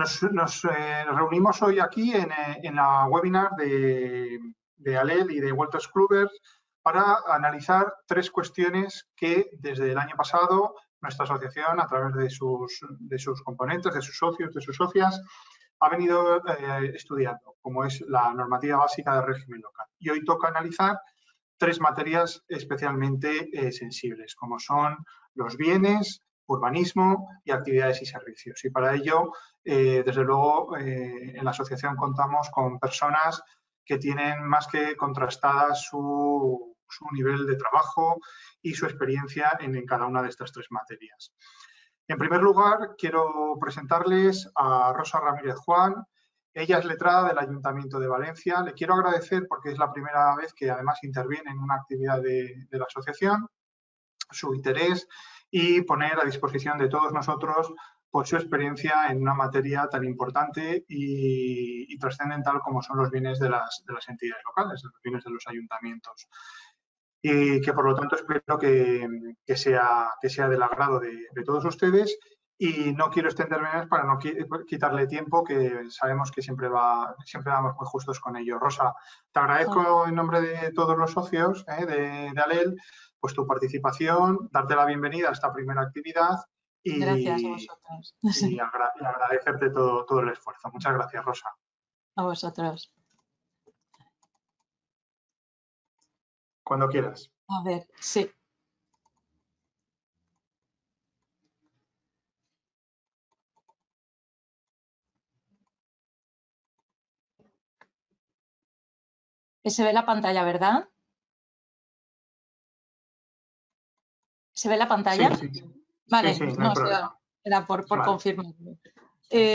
Nos reunimos hoy aquí en la webinar de ALEL y de Wolters Kluwer para analizar tres cuestiones que desde el año pasado nuestra asociación, a través de sus componentes, de sus socios, de sus socias, ha venido estudiando, como es la normativa básica del régimen local. Y hoy toca analizar tres materias especialmente sensibles, como son los bienes, urbanismo y actividades y servicios. Y para ello, desde luego, en la asociación contamos con personas que tienen más que contrastada su nivel de trabajo y su experiencia en cada una de estas tres materias. En primer lugar, quiero presentarles a Rosa Ramírez Juan. Ella es letrada del Ayuntamiento de Valencia. Le quiero agradecer porque es la primera vez que además interviene en una actividad de la asociación, su interés y poner a disposición de todos nosotros por su experiencia en una materia tan importante y trascendental como son los bienes de las entidades locales, los bienes de los ayuntamientos. Y que por lo tanto espero que sea del agrado de todos ustedes. Y no quiero extenderme más para no quitarle tiempo, que sabemos que siempre vamos muy justos con ello. Rosa, te agradezco en nombre de todos los socios de ALEL pues tu participación, darte la bienvenida a esta primera actividad y, gracias a vosotros. Y agradecerte todo el esfuerzo. Muchas gracias, Rosa. A vosotros. Cuando quieras. A ver, sí. Se ve la pantalla, ¿verdad? ¿Se ve la pantalla? Sí, sí. Vale, sí, no, era por confirmarlo.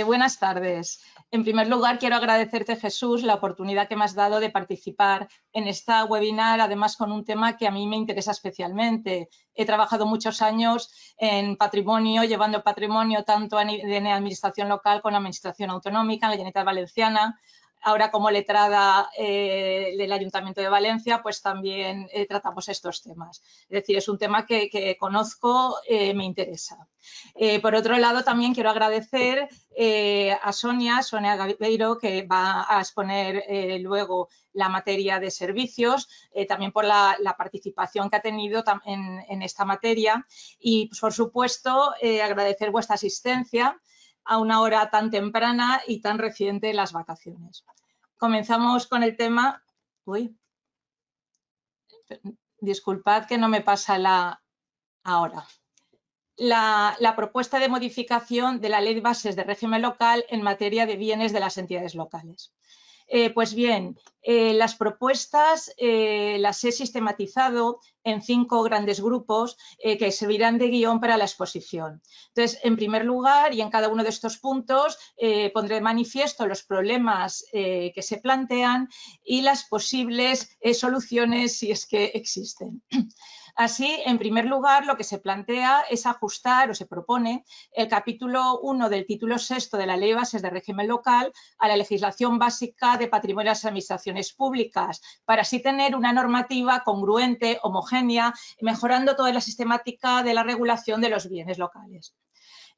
Buenas tardes. En primer lugar, quiero agradecerte, Jesús, la oportunidad que me has dado de participar en esta webinar, además con un tema que a mí me interesa especialmente. He trabajado muchos años en patrimonio, llevando patrimonio tanto en administración local como en administración autonómica, en la Generalitat Valenciana. Ahora, como letrada del Ayuntamiento de Valencia, pues también tratamos estos temas. Es decir, es un tema que conozco, me interesa. Por otro lado, también quiero agradecer a Sonia Gabeiro, que va a exponer luego la materia de servicios, también por la participación que ha tenido en esta materia y, por supuesto, agradecer vuestra asistencia a una hora tan temprana y tan reciente en las vacaciones. Comenzamos con el tema. Uy, disculpad que no me pasa ahora. La propuesta de modificación de la Ley de Bases de Régimen Local en materia de bienes de las entidades locales. Pues bien, las propuestas las he sistematizado en 5 grandes grupos que servirán de guión para la exposición. Entonces, en primer lugar, y en cada uno de estos puntos, pondré de manifiesto los problemas que se plantean y las posibles soluciones si es que existen. Así, en primer lugar, lo que se plantea es ajustar o se propone el capítulo 1 del título 6 de la Ley de Bases de Régimen Local a la legislación básica de patrimonio de las administraciones públicas, para así tener una normativa congruente, homogénea, mejorando toda la sistemática de la regulación de los bienes locales.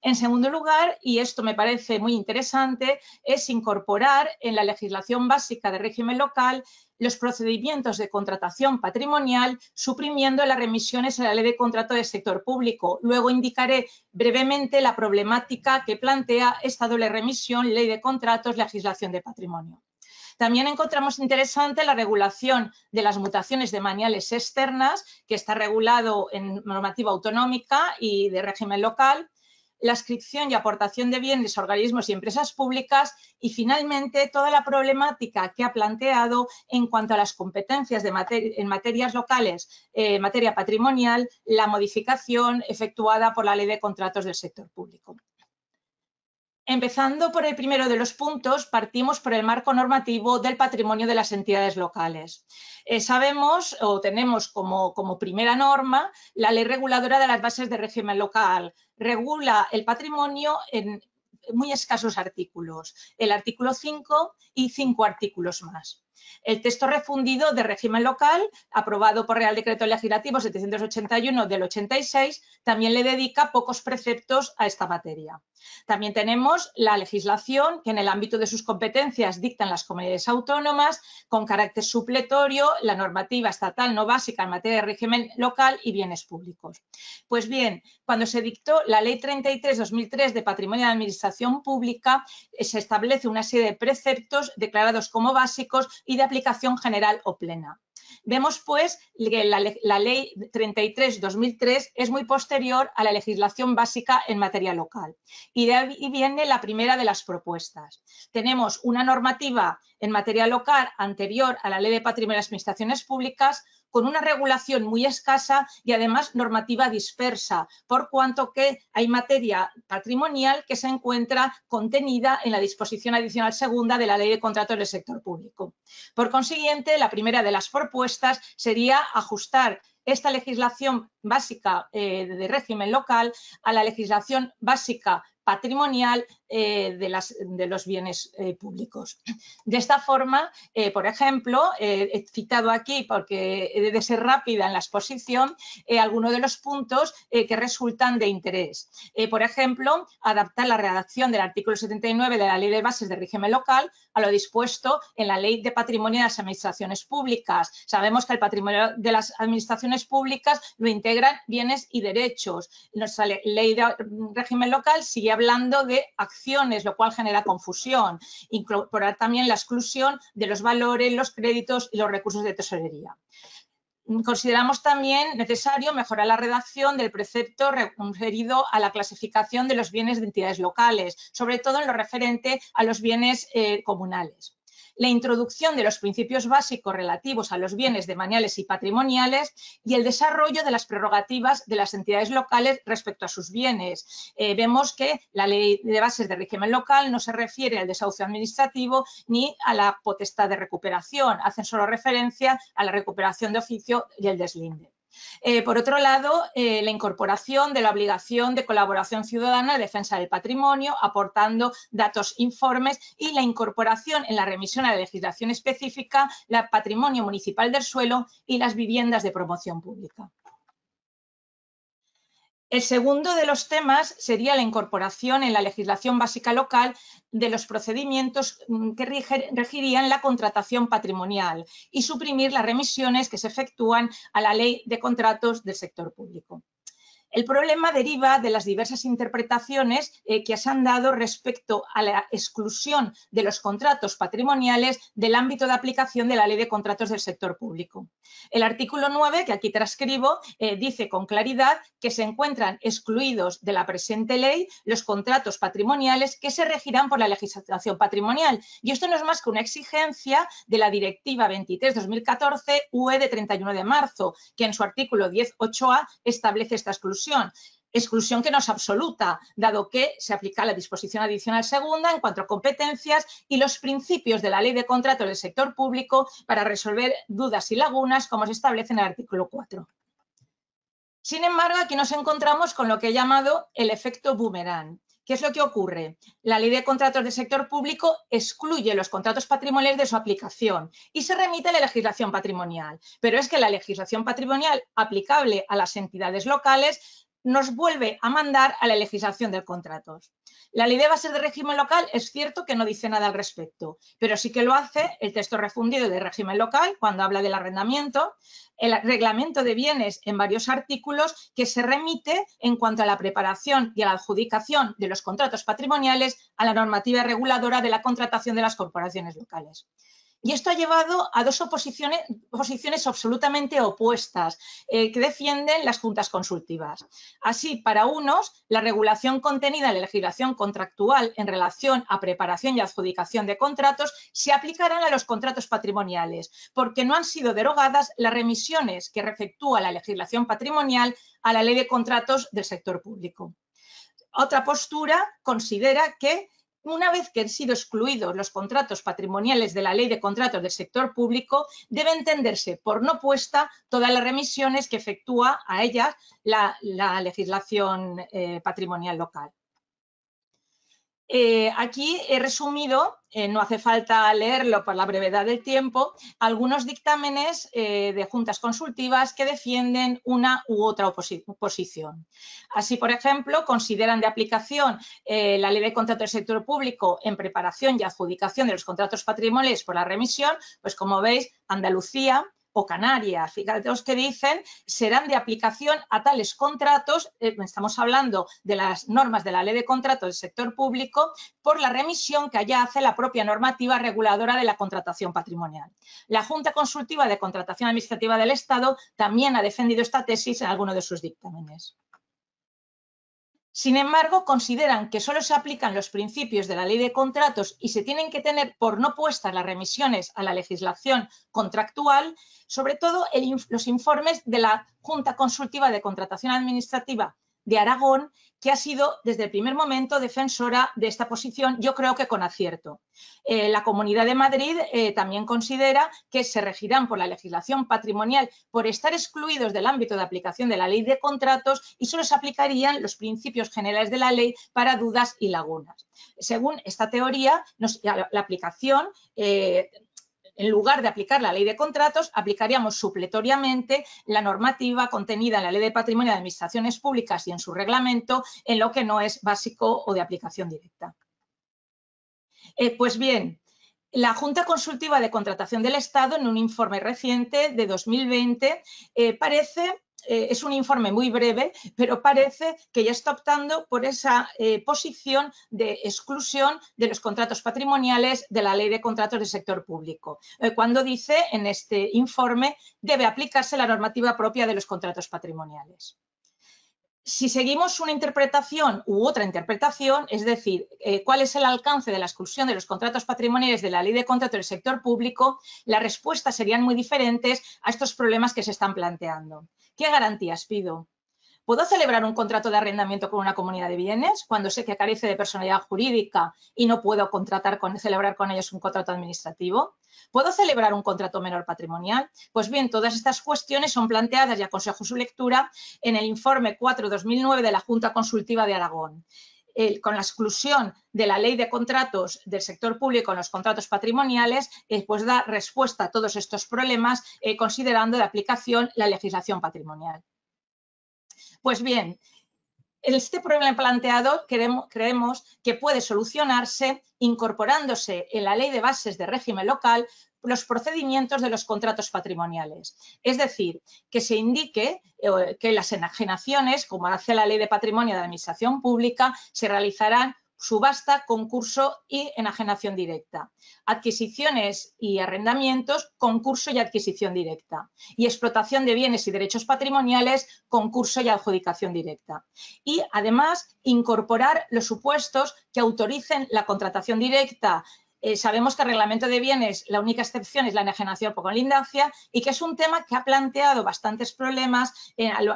En segundo lugar, y esto me parece muy interesante, es incorporar en la legislación básica de régimen local los procedimientos de contratación patrimonial, suprimiendo las remisiones en la ley de contrato del sector público. Luego indicaré brevemente la problemática que plantea esta doble remisión, ley de contratos, legislación de patrimonio. También encontramos interesante la regulación de las mutaciones de maniales externas, que está regulado en normativa autonómica y de régimen local, la adscripción y aportación de bienes a organismos y empresas públicas y, finalmente, toda la problemática que ha planteado en cuanto a las competencias en materias locales, materia patrimonial, la modificación efectuada por la Ley de Contratos del Sector Público. Empezando por el primero de los puntos, partimos por el marco normativo del patrimonio de las entidades locales. Sabemos o tenemos como primera norma la Ley Reguladora de las Bases de Régimen Local. Regula el patrimonio en muy escasos artículos, el artículo 5 y 5 artículos más. El texto refundido de régimen local, aprobado por Real Decreto Legislativo 781 del 86, también le dedica pocos preceptos a esta materia. También tenemos la legislación que en el ámbito de sus competencias dictan las comunidades autónomas, con carácter supletorio, la normativa estatal no básica en materia de régimen local y bienes públicos. Pues bien, cuando se dictó la Ley 33/2003 de Patrimonio de Administración Pública, se establece una serie de preceptos declarados como básicos y de aplicación general o plena. Vemos, pues, que la Ley 33/2003 es muy posterior a la legislación básica en materia local. Y de ahí viene la primera de las propuestas. Tenemos una normativa en materia local anterior a la Ley de Patrimonio de las Administraciones Públicas, con una regulación muy escasa y además normativa dispersa, por cuanto que hay materia patrimonial que se encuentra contenida en la disposición adicional segunda de la Ley de Contratos del Sector Público. Por consiguiente, la primera de las propuestas sería ajustar esta legislación básica de régimen local a la legislación básica patrimonial de los bienes públicos. De esta forma, por ejemplo, he citado aquí, porque he de ser rápida en la exposición, algunos de los puntos que resultan de interés. Por ejemplo, adaptar la redacción del artículo 79 de la Ley de Bases de Régimen Local a lo dispuesto en la Ley de Patrimonio de las Administraciones Públicas. Sabemos que el patrimonio de las administraciones públicas lo integran bienes y derechos. Nuestra Ley de Régimen Local sigue hablando de acciones, lo cual genera confusión. Incorporar también la exclusión de los valores, los créditos y los recursos de tesorería. Consideramos también necesario mejorar la redacción del precepto referido a la clasificación de los bienes de entidades locales, sobre todo en lo referente a los bienes comunales. La introducción de los principios básicos relativos a los bienes demaniales y patrimoniales y el desarrollo de las prerrogativas de las entidades locales respecto a sus bienes. Vemos que la Ley de Bases de Régimen Local no se refiere al desahucio administrativo ni a la potestad de recuperación, hacen solo referencia a la recuperación de oficio y el deslinde. Por otro lado, la incorporación de la obligación de colaboración ciudadana en defensa del patrimonio, aportando datos, informes y la incorporación en la remisión a la legislación específica del patrimonio municipal del suelo y las viviendas de promoción pública. El segundo de los temas sería la incorporación en la legislación básica local de los procedimientos que regirían la contratación patrimonial y suprimir las remisiones que se efectúan a la Ley de Contratos del Sector Público. El problema deriva de las diversas interpretaciones que se han dado respecto a la exclusión de los contratos patrimoniales del ámbito de aplicación de la Ley de Contratos del Sector Público. El artículo 9, que aquí transcribo, dice con claridad que se encuentran excluidos de la presente ley los contratos patrimoniales que se regirán por la legislación patrimonial. Y esto no es más que una exigencia de la Directiva 23/2014 UE de 31 de marzo, que en su artículo 10.8a establece esta exclusión que no es absoluta, dado que se aplica la disposición adicional segunda en cuanto a competencias y los principios de la Ley de Contratos del Sector Público para resolver dudas y lagunas, como se establece en el artículo 4. Sin embargo, aquí nos encontramos con lo que he llamado el efecto boomerang. ¿Qué es lo que ocurre? La Ley de Contratos del Sector Público excluye los contratos patrimoniales de su aplicación y se remite a la legislación patrimonial. Pero es que la legislación patrimonial aplicable a las entidades locales nos vuelve a mandar a la legislación de contratos. La Ley de Bases de Régimen Local es cierto que no dice nada al respecto, pero sí que lo hace el texto refundido de régimen local cuando habla del arrendamiento, el reglamento de bienes en varios artículos que se remite en cuanto a la preparación y a la adjudicación de los contratos patrimoniales a la normativa reguladora de la contratación de las corporaciones locales. Y esto ha llevado a dos posiciones absolutamente opuestas que defienden las juntas consultivas. Así, para unos, la regulación contenida en la legislación contractual en relación a preparación y adjudicación de contratos se aplicarán a los contratos patrimoniales, porque no han sido derogadas las remisiones que efectúa la legislación patrimonial a la Ley de Contratos del Sector Público. Otra postura considera que una vez que han sido excluidos los contratos patrimoniales de la Ley de Contratos del Sector Público, debe entenderse por no puesta todas las remisiones que efectúa a ellas la legislación patrimonial local. Aquí he resumido, no hace falta leerlo por la brevedad del tiempo, algunos dictámenes de juntas consultivas que defienden una u otra posición. Así, por ejemplo, consideran de aplicación la Ley de Contrato del Sector Público en preparación y adjudicación de los contratos patrimoniales por la remisión, pues como veis, Andalucía o Canarias, fíjate los que dicen, serán de aplicación a tales contratos, estamos hablando de las normas de la Ley de Contrato del Sector Público, por la remisión que allá hace la propia normativa reguladora de la contratación patrimonial. La Junta Consultiva de Contratación Administrativa del Estado también ha defendido esta tesis en alguno de sus dictámenes. Sin embargo, consideran que solo se aplican los principios de la Ley de Contratos y se tienen que tener por no puestas las remisiones a la legislación contractual, sobre todo los informes de la Junta Consultiva de Contratación Administrativa de Aragón, que ha sido desde el primer momento defensora de esta posición, yo creo que con acierto. La Comunidad de Madrid también considera que se regirán por la legislación patrimonial por estar excluidos del ámbito de aplicación de la Ley de Contratos y solo se aplicarían los principios generales de la ley para dudas y lagunas. Según esta teoría, la aplicación en lugar de aplicar la Ley de Contratos, aplicaríamos supletoriamente la normativa contenida en la Ley de Patrimonio de Administraciones Públicas y en su reglamento en lo que no es básico o de aplicación directa. Pues bien, la Junta Consultiva de Contratación del Estado, en un informe reciente de 2020, es un informe muy breve, pero parece que ya está optando por esa posición de exclusión de los contratos patrimoniales de la Ley de Contratos del Sector Público, cuando dice en este informe debe aplicarse la normativa propia de los contratos patrimoniales. Si seguimos una interpretación u otra interpretación, es decir, cuál es el alcance de la exclusión de los contratos patrimoniales de la Ley de Contratos del Sector Público, las respuestas serían muy diferentes a estos problemas que se están planteando. ¿Qué garantías pido? ¿Puedo celebrar un contrato de arrendamiento con una comunidad de bienes cuando sé que carece de personalidad jurídica y no puedo celebrar con ellos un contrato administrativo? ¿Puedo celebrar un contrato menor patrimonial? Pues bien, todas estas cuestiones son planteadas y aconsejo su lectura en el informe 4/2009 de la Junta Consultiva de Aragón. Con la exclusión de la Ley de Contratos del Sector Público en los contratos patrimoniales, pues da respuesta a todos estos problemas considerando de aplicación la legislación patrimonial. Pues bien, este problema planteado creemos que puede solucionarse incorporándose en la Ley de Bases de Régimen Local los procedimientos de los contratos patrimoniales. Es decir, que se indique que las enajenaciones, como hace la Ley de Patrimonio de Administración Pública, se realizarán subasta, concurso y enajenación directa. Adquisiciones y arrendamientos, concurso y adquisición directa. Y explotación de bienes y derechos patrimoniales, concurso y adjudicación directa. Y además incorporar los supuestos que autoricen la contratación directa. Sabemos que el reglamento de bienes, la única excepción es la enajenación por colindancia y que es un tema que ha planteado bastantes problemas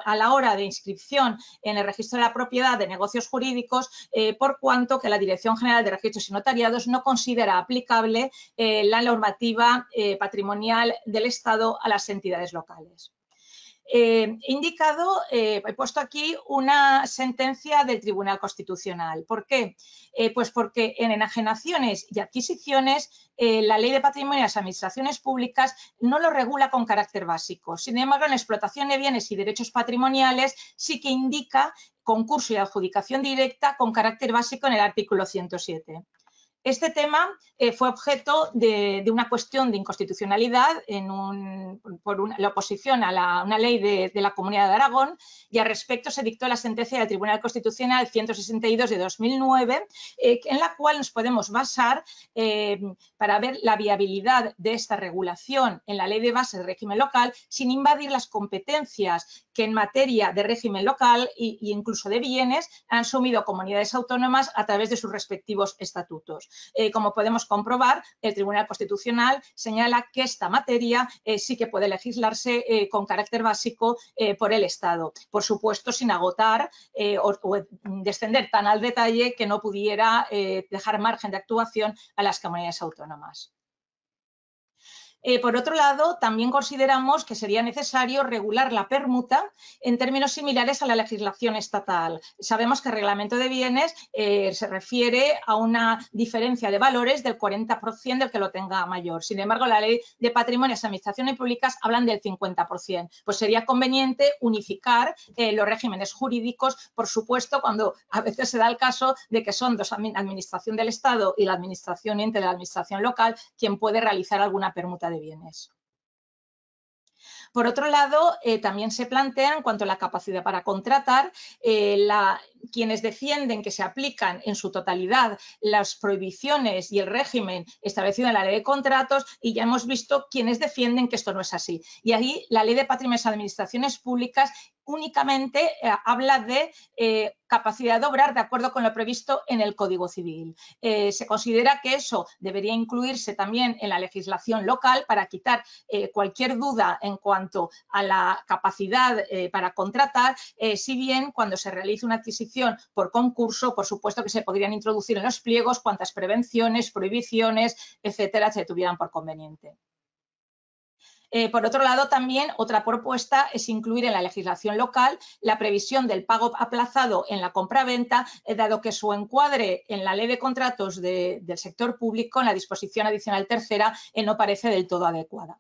a la hora de inscripción en el registro de la propiedad de negocios jurídicos, por cuanto que la Dirección General de Registros y Notariados no considera aplicable la normativa patrimonial del Estado a las entidades locales. He puesto aquí una sentencia del Tribunal Constitucional. ¿Por qué? Pues porque en enajenaciones y adquisiciones la Ley de Patrimonio de las Administraciones Públicas no lo regula con carácter básico. Sin embargo, en explotación de bienes y derechos patrimoniales sí que indica concurso y adjudicación directa con carácter básico en el artículo 107. Este tema fue objeto de una cuestión de inconstitucionalidad por la oposición a una ley de la Comunidad de Aragón y al respecto se dictó la sentencia del Tribunal Constitucional 162 de 2009 en la cual nos podemos basar para ver la viabilidad de esta regulación en la Ley de Bases de Régimen Local sin invadir las competencias que en materia de régimen local e incluso de bienes han asumido comunidades autónomas a través de sus respectivos estatutos. Como podemos comprobar, el Tribunal Constitucional señala que esta materia sí que puede legislarse con carácter básico por el Estado, por supuesto sin agotar o descender tan al detalle que no pudiera dejar margen de actuación a las comunidades autónomas. Por otro lado, también consideramos que sería necesario regular la permuta en términos similares a la legislación estatal. Sabemos que el reglamento de bienes se refiere a una diferencia de valores del 40% del que lo tenga mayor. Sin embargo, la ley de patrimonio y administraciones públicas hablan del 50%. Pues sería conveniente unificar los regímenes jurídicos, por supuesto, cuando a veces se da el caso de que son dos, administración del Estado y la administración ente de la administración local, quien puede realizar alguna permuta de bienes. Por otro lado, también se plantea, en cuanto a la capacidad para contratar, quienes defienden que se aplican en su totalidad las prohibiciones y el régimen establecido en la ley de contratos, y ya hemos visto quienes defienden que esto no es así. Y ahí la ley de patrimonio y administraciones públicas únicamente habla de capacidad de obrar de acuerdo con lo previsto en el Código Civil. Se considera que eso debería incluirse también en la legislación local para quitar cualquier duda en cuanto a la capacidad para contratar, si bien cuando se realice una adquisición por concurso, por supuesto que se podrían introducir en los pliegos cuantas prevenciones, prohibiciones, etcétera, se tuvieran por conveniente. Por otro lado, también otra propuesta es incluir en la legislación local la previsión del pago aplazado en la compraventa, dado que su encuadre en la ley de contratos del sector público, en la disposición adicional tercera, no parece del todo adecuada.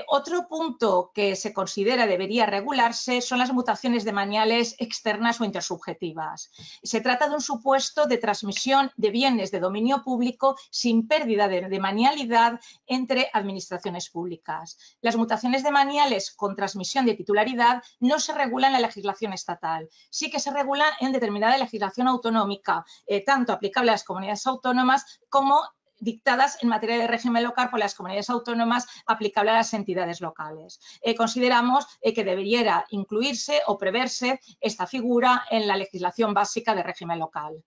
Otro punto que se considera debería regularse son las mutaciones de maniales externas o intersubjetivas. Se trata de un supuesto de transmisión de bienes de dominio público sin pérdida de manialidad entre administraciones públicas. Las mutaciones de maniales con transmisión de titularidad no se regulan en la legislación estatal. Sí que se regulan en determinada legislación autonómica, tanto aplicable a las comunidades autónomas como dictadas en materia de régimen local por las comunidades autónomas, aplicable a las entidades locales. Consideramos que debería incluirse o preverse esta figura en la legislación básica de régimen local.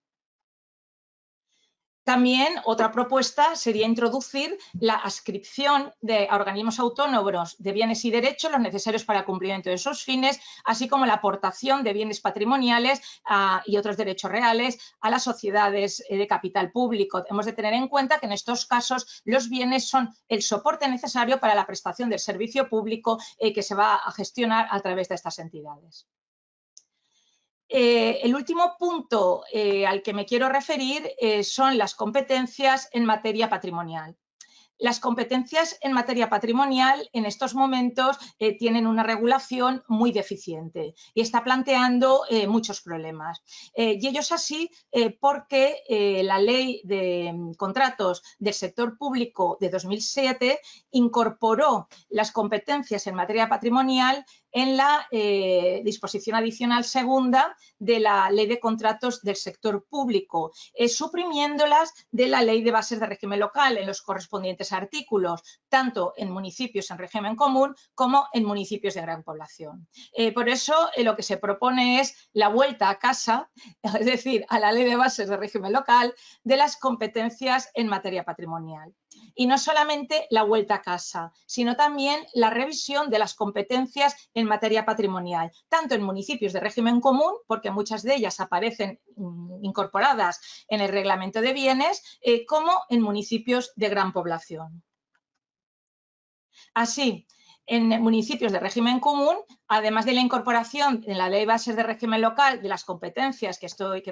También otra propuesta sería introducir la adscripción a organismos autónomos de bienes y derechos, los necesarios para el cumplimiento de esos fines, así como la aportación de bienes patrimoniales y otros derechos reales a las sociedades de capital público. Hemos de tener en cuenta que en estos casos los bienes son el soporte necesario para la prestación del servicio público que se va a gestionar a través de estas entidades. El último punto al que me quiero referir son las competencias en materia patrimonial. Las competencias en materia patrimonial en estos momentos tienen una regulación muy deficiente y está planteando muchos problemas. Y ello es así porque la Ley de Contratos del Sector Público de 2007 incorporó las competencias en materia patrimonial en la disposición adicional segunda de la Ley de Contratos del Sector Público, suprimiéndolas de la Ley de Bases de Régimen Local en los correspondientes artículos, tanto en municipios en régimen común como en municipios de gran población. Por eso lo que se propone es la vuelta a casa, es decir, a la Ley de Bases de Régimen Local, de las competencias en materia patrimonial. Y no solamente la vuelta a casa, sino también la revisión de las competencias en materia patrimonial, tanto en municipios de régimen común, porque muchas de ellas aparecen incorporadas en el reglamento de bienes, como en municipios de gran población. Así, en municipios de régimen común, además de la incorporación en la Ley de Bases de Régimen Local de las competencias que,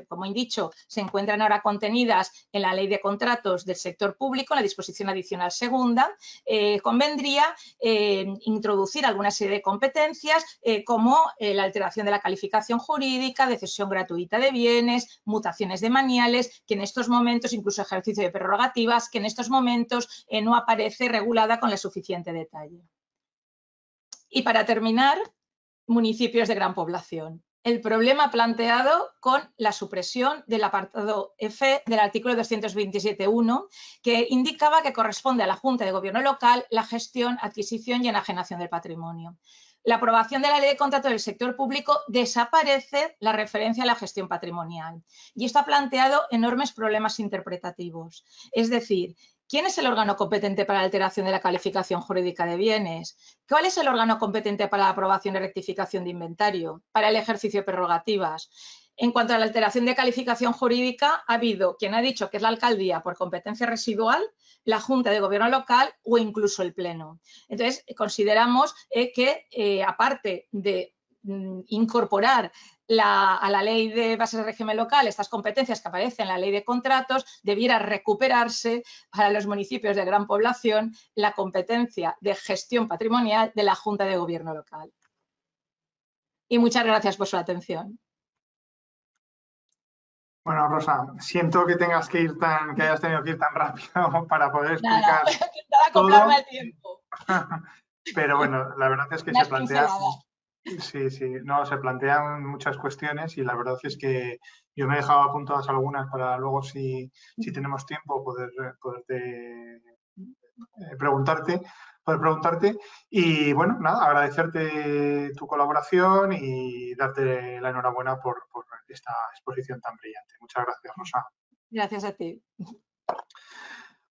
como he dicho, se encuentran ahora contenidas en la Ley de Contratos del Sector Público, en la disposición adicional segunda, convendría introducir alguna serie de competencias como la alteración de la calificación jurídica, de cesión gratuita de bienes, mutaciones de maniales, que en estos momentos, incluso ejercicio de prerrogativas, que en estos momentos no aparece regulada con el suficiente detalle. Y para terminar, municipios de gran población. El problema planteado con la supresión del apartado F del artículo 227.1, que indicaba que corresponde a la Junta de Gobierno local la gestión, adquisición y enajenación del patrimonio. La aprobación de la Ley de Contratos del Sector Público desaparece la referencia a la gestión patrimonial y esto ha planteado enormes problemas interpretativos. Es decir, ¿quién es el órgano competente para la alteración de la calificación jurídica de bienes? ¿Cuál es el órgano competente para la aprobación y rectificación de inventario? ¿Para el ejercicio de prerrogativas? En cuanto a la alteración de calificación jurídica, ha habido quien ha dicho que es la alcaldía por competencia residual, la Junta de Gobierno local o incluso el Pleno. Entonces, consideramos que, aparte de incorporar a la ley de bases de régimen local estas competencias que aparecen en la ley de contratos, debiera recuperarse para los municipios de gran población la competencia de gestión patrimonial de la Junta de Gobierno local. Y muchas gracias por su atención. Bueno, Rosa, siento que hayas tenido que ir tan rápido para poder explicar acoplarme al tiempo. Pero bueno, la verdad es que se plantean muchas cuestiones y la verdad es que yo me he dejado apuntadas algunas para luego, si tenemos tiempo, poder preguntarte. Y bueno, nada, agradecerte tu colaboración y darte la enhorabuena por esta exposición tan brillante. Muchas gracias, Rosa. Gracias a ti.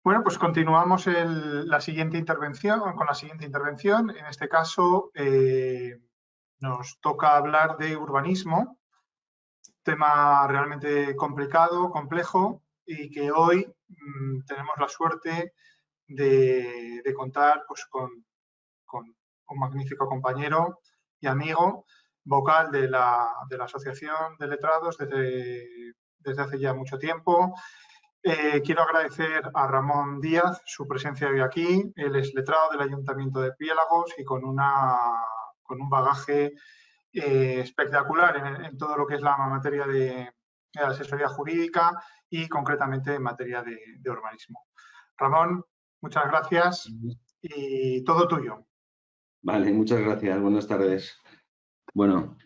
Bueno, pues continuamos con la siguiente intervención. En este caso nos toca hablar de urbanismo, tema realmente complicado, complejo, y que hoy tenemos la suerte de contar pues, con un magnífico compañero y amigo, vocal de la Asociación de Letrados desde hace ya mucho tiempo. Quiero agradecer a Ramón Díaz su presencia hoy aquí. Él es letrado del Ayuntamiento de Piélagos y con un bagaje espectacular en todo lo que es la materia de asesoría jurídica y concretamente en materia de urbanismo. Ramón, muchas gracias y todo tuyo. Vale, muchas gracias. Buenas tardes. Bueno,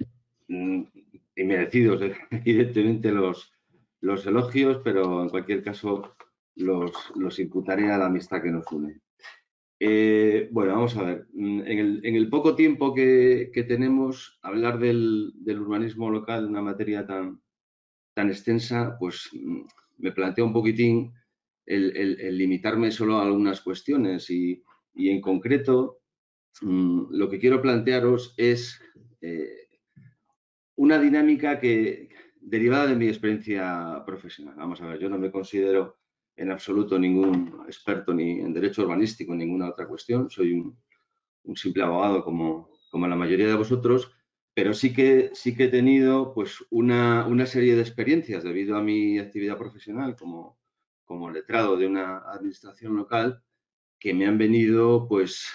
inmerecidos, evidentemente, los elogios, pero en cualquier caso los imputaré a la amistad que nos une. Bueno, vamos a ver. En el poco tiempo que tenemos, hablar del urbanismo local, una materia tan extensa, pues me planteo un poquitín el limitarme solo a algunas cuestiones y en concreto lo que quiero plantearos es una dinámica derivada de mi experiencia profesional. Vamos a ver, yo no me considero en absoluto ningún experto ni en derecho urbanístico ni en ninguna otra cuestión. Soy un simple abogado como la mayoría de vosotros, pero sí que he tenido pues una serie de experiencias debido a mi actividad profesional como letrado de una administración local que me han venido pues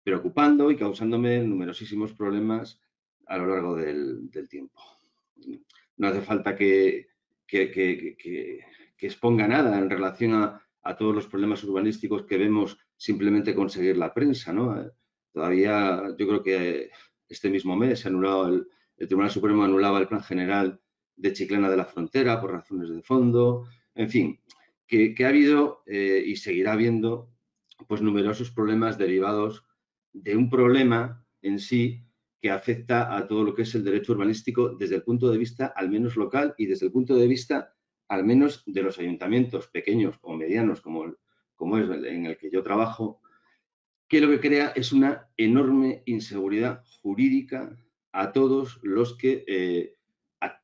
preocupando y causándome numerosísimos problemas a lo largo del tiempo. No hace falta que exponga nada en relación a todos los problemas urbanísticos que vemos simplemente conseguir la prensa, ¿no? Todavía yo creo que este mismo mes se ha anulado el Tribunal Supremo anulaba el Plan General de Chiclana de la Frontera por razones de fondo. En fin, que ha habido y seguirá habiendo pues numerosos problemas derivados de un problema en sí que afecta a todo lo que es el derecho urbanístico desde el punto de vista al menos local y desde el punto de vista al menos de los ayuntamientos pequeños o medianos como es en el que yo trabajo, que lo que crea es una enorme inseguridad jurídica a todos los que,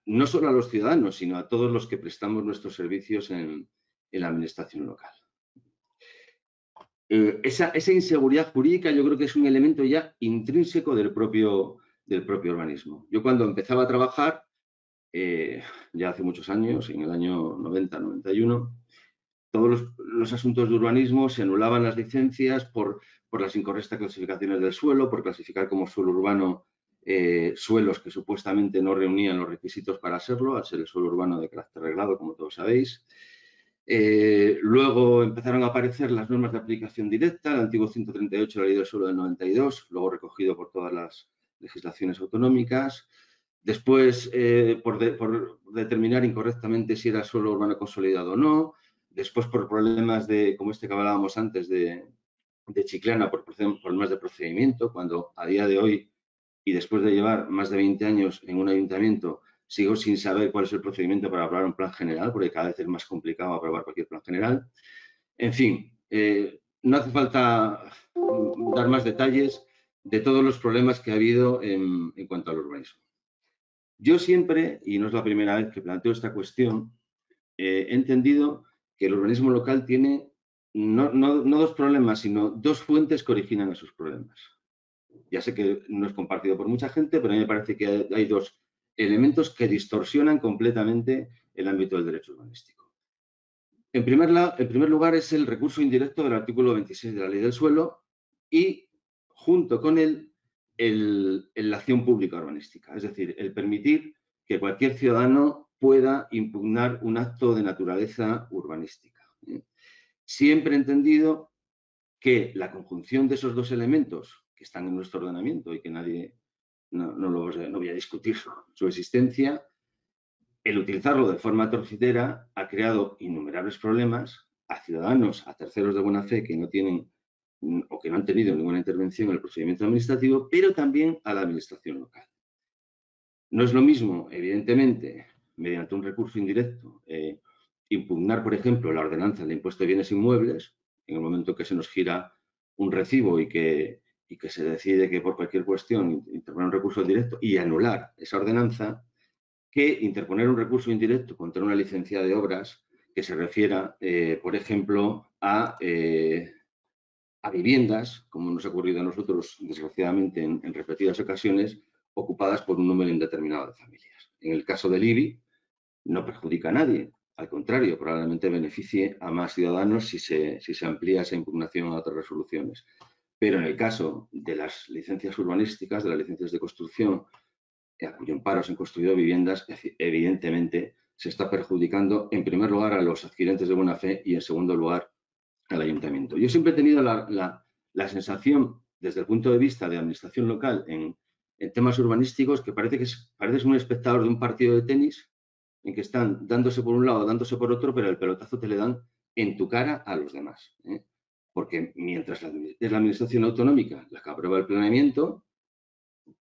no solo a los ciudadanos, sino a todos los que prestamos nuestros servicios en la administración local. Esa inseguridad jurídica yo creo que es un elemento ya intrínseco del propio urbanismo. Yo cuando empezaba a trabajar, ya hace muchos años, en el año 90, 91, todos los asuntos de urbanismo se anulaban las licencias por las incorrectas clasificaciones del suelo, por clasificar como suelo urbano suelos que supuestamente no reunían los requisitos para serlo, al ser el suelo urbano de carácter reglado, como todos sabéis. Luego empezaron a aparecer las normas de aplicación directa, el antiguo 138 de la Ley del Suelo del 92, luego recogido por todas las legislaciones autonómicas. Después, por determinar incorrectamente si era suelo urbano consolidado o no. Después, por problemas como este que hablábamos antes de Chiclana, por problemas de procedimiento, cuando a día de hoy y después de llevar más de 20 años en un ayuntamiento, sigo sin saber cuál es el procedimiento para aprobar un plan general, porque cada vez es más complicado aprobar cualquier plan general. En fin, no hace falta dar más detalles de todos los problemas que ha habido en cuanto al urbanismo. Yo siempre, y no es la primera vez que planteo esta cuestión, he entendido que el urbanismo local tiene no dos problemas, sino dos fuentes que originan esos problemas. Ya sé que no es compartido por mucha gente, pero a mí me parece que hay dos elementos que distorsionan completamente el ámbito del derecho urbanístico. En primer lugar es el recurso indirecto del artículo 26 de la Ley del Suelo y, junto con él, la acción pública urbanística, es decir, el permitir que cualquier ciudadano pueda impugnar un acto de naturaleza urbanística. Siempre he entendido que la conjunción de esos dos elementos que están en nuestro ordenamiento y que nadie, no voy a discutir su existencia, el utilizarlo de forma torticera ha creado innumerables problemas a ciudadanos, a terceros de buena fe que no tienen o que no han tenido ninguna intervención en el procedimiento administrativo, pero también a la administración local. No es lo mismo, evidentemente, mediante un recurso indirecto, impugnar, por ejemplo, la ordenanza del impuesto de bienes inmuebles, en el momento que se nos gira un recibo y que se decide que por cualquier cuestión interponer un recurso directo y anular esa ordenanza, que interponer un recurso indirecto contra una licencia de obras que se refiera, por ejemplo, a viviendas, como nos ha ocurrido a nosotros, desgraciadamente, en repetidas ocasiones, ocupadas por un número indeterminado de familias. En el caso del IBI, no perjudica a nadie. Al contrario, probablemente beneficie a más ciudadanos si se amplía esa impugnación a otras resoluciones. Pero en el caso de las licencias urbanísticas, de las licencias de construcción, a cuyo amparo se han construido viviendas, evidentemente se está perjudicando, en primer lugar, a los adquirentes de buena fe y, en segundo lugar, al ayuntamiento. Yo siempre he tenido la sensación, desde el punto de vista de administración local, en temas urbanísticos, que pareces un espectador de un partido de tenis en que están dándose por un lado, dándose por otro, pero el pelotazo te le dan en tu cara a los demás. Porque mientras es la administración autonómica la que aprueba el planeamiento,